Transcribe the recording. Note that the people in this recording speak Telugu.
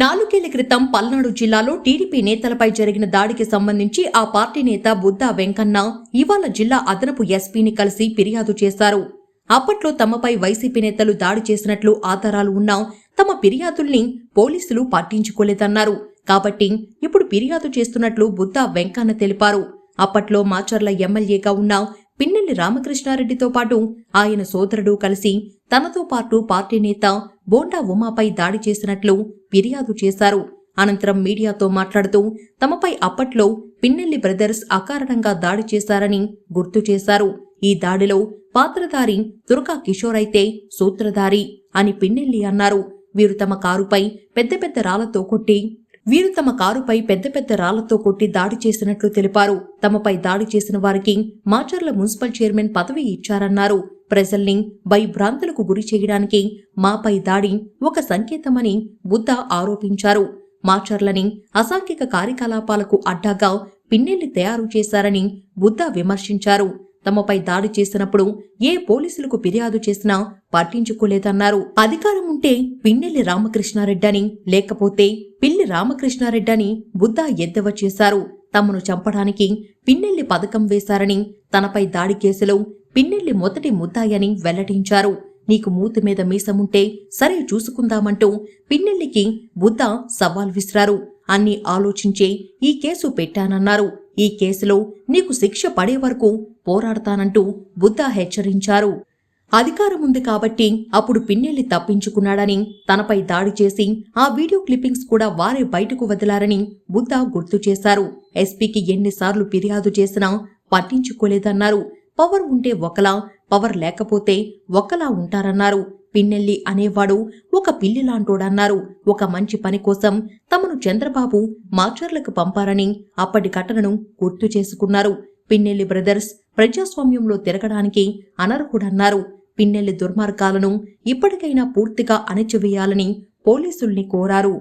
నాలుగేళ్ల క్రితం పల్నాడు జిల్లాలో టీడీపీ నేతలపై జరిగిన దాడికి సంబంధించి ఆ పార్టీ నేత బుద్దా వెంకన్న ఇవాళ జిల్లా అదనపు ఎస్పీని కలిసి ఫిర్యాదు చేశారు. అప్పట్లో తమపై వైసీపీ నేతలు దాడి చేసినట్లు ఆధారాలు ఉన్నా తమ ఫిర్యాదుల్ని పోలీసులు పట్టించుకోలేదన్నారు. కాబట్టి ఇప్పుడు ఫిర్యాదు చేస్తున్నట్లు బుద్దా వెంకన్న తెలిపారు. అప్పట్లో మాచర్ల ఎమ్మెల్యేగా ఉన్న పిన్నెల్లి రామకృష్ణారెడ్డితో పాటు ఆయన సోదరుడు కలిసి తనతో పాటు పార్టీ నేత బోండా ఉమాపై దాడి చేసినట్లు ఫిర్యాదు చేశారు. అనంతరం మీడియాతో మాట్లాడుతూ తమపై అప్పట్లో పిన్నెల్లి బ్రదర్స్ అకారణంగా దాడి చేశారని గుర్తు చేశారు. ఈ దాడిలో పాత్రధారి దుర్గా కిషోర్ అయితే సూత్రధారి అని పిన్నెల్లి అన్నారు. వీరు తమ కారుపై పెద్ద పెద్ద రాళ్లతో కొట్టి దాడి చేసినట్లు తెలిపారు. తమపై దాడి చేసిన వారికి మాచర్ల మున్సిపల్ చైర్మన్ పదవి ఇచ్చారన్నారు. ప్రజల్ని భయభ్రాంతులకు గురి చేయడానికి మాపై దాడి ఒక సంకేతమని బుద్దా ఆరోపించారు. మాచర్లని అసాంఘిక కార్యకలాపాలకు అడ్డాగా పిన్నెల్లి తయారు చేశారని బుద్దా విమర్శించారు. తమపై దాడి చేసినప్పుడు ఏ పోలీసులకు ఫిర్యాదు చేసినా పట్టించుకోలేదన్నారు. అధికారం ఉంటే పిన్నెల్లి రామకృష్ణారెడ్డని, లేకపోతే పిల్లి రామకృష్ణారెడ్డని బుద్దా ఎద్దేవా చేశారు. తమను చంపడానికి పిన్నెల్లి పథకం వేశారని, తనపై దాడి కేసులో పిన్నెల్లి మొదటి ముద్దాయని వెల్లడించారు. నీకు మూతి మీద మీసముంటే సరే చూసుకుందామంటూ పిన్నెల్లికి బుద్దా సవాల్ విసిరారు. అన్నీ ఆలోచించే ఈ కేసు పెట్టానన్నారు. ఈ కేసులో నీకు శిక్ష పడే వరకు పోరాడతానంటూ బుద్దా హెచ్చరించారు. అధికారం ఉంది కాబట్టి అప్పుడు పిన్నెల్లి తప్పించుకున్నాడని, తనపై దాడి చేసి ఆ వీడియో క్లిప్పింగ్స్ కూడా వారే బయటకు వదిలారని బుద్దా గుర్తు చేశారు. ఎస్పీకి ఎన్నిసార్లు ఫిర్యాదు చేసినా పట్టించుకోలేదన్నారు. పవర్ ఉంటే ఒకలా, పవర్ లేకపోతే ఒకలా ఉంటారన్నారు. పిన్నెల్లి అనేవాడు ఒక పిల్లిలాంటోడన్నారు. ఒక మంచి పని కోసం తమను చంద్రబాబు మాచర్లకు పంపారని అప్పటి ఘటనను గుర్తు చేసుకున్నారు. పిన్నెల్లి బ్రదర్స్ ప్రజాస్వామ్యంలో తిరగడానికి అనర్హుడన్నారు. పిన్నెల్లి దుర్మార్గాలను ఇప్పటికైనా పూర్తిగా అణచివేయాలని పోలీసుల్ని కోరారు.